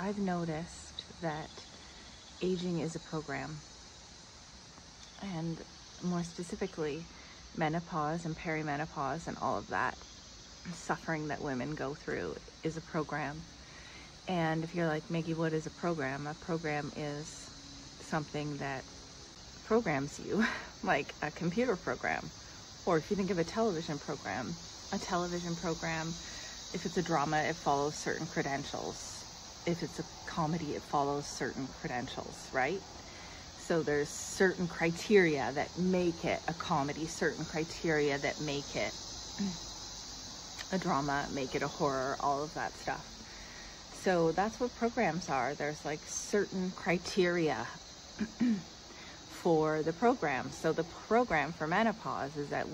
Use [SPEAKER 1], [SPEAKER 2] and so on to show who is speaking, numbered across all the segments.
[SPEAKER 1] I've noticed that aging is a program, and more specifically, menopause and perimenopause and all of that suffering that women go through is a program. And if you're like, Maggie, what is a program? A program is something that programs you, like a computer program. Or if you think of a television program, if it's a drama, it follows certain credentials. If it's a comedy, it follows certain credentials, right? So there's certain criteria that make it a comedy, certain criteria that make it a drama, make it a horror, all of that stuff. So that's what programs are. There's like certain criteria for the program. So the program for menopause is that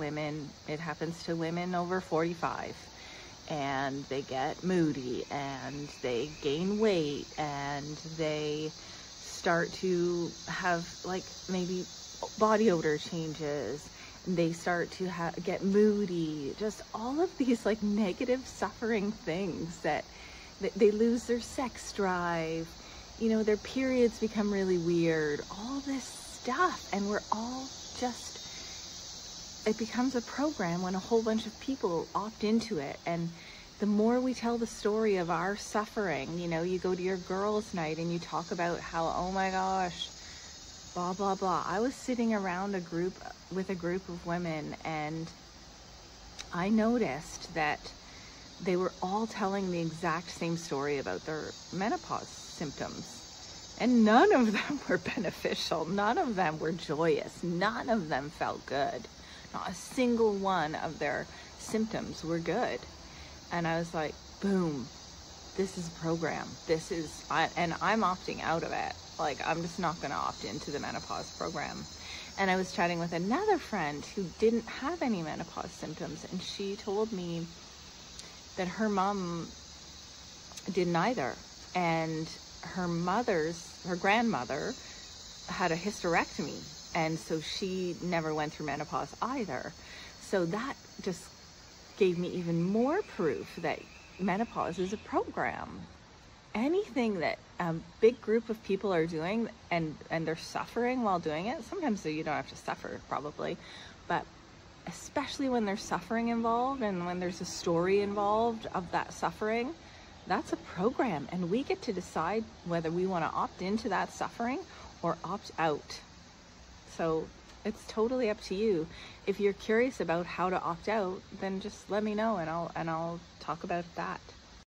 [SPEAKER 1] it happens to women over 45, and they get moody and they gain weight and they start to have like maybe body odor changes, and they start to get moody, just all of these like negative suffering things that they lose their sex drive, their periods become really weird, all this stuff. And we're all it becomes a program when a whole bunch of people opt into it. And the more we tell the story of our suffering, you go to your girls' night and you talk about how, oh my gosh, blah, blah, blah. I was sitting around with a group of women, and I noticed that they were all telling the exact same story about their menopause symptoms. And none of them were beneficial. None of them were joyous. None of them felt good. Not a single one of their symptoms were good. And I was like, boom, this is a program. And I'm opting out of it. Like, I'm just not going to opt into the menopause program. And I was chatting with another friend who didn't have any menopause symptoms, and she told me that her mom didn't either. And her grandmother had a hysterectomy, and so she never went through menopause either. So that just gave me even more proof that menopause is a program. Anything that a big group of people are doing and they're suffering while doing it, sometimes you don't have to suffer probably, but especially when there's suffering involved and when there's a story involved of that suffering, that's a program, and we get to decide whether we want to opt into that suffering or opt out. So it's totally up to you. If you're curious about how to opt out, then just let me know, and I'll talk about that.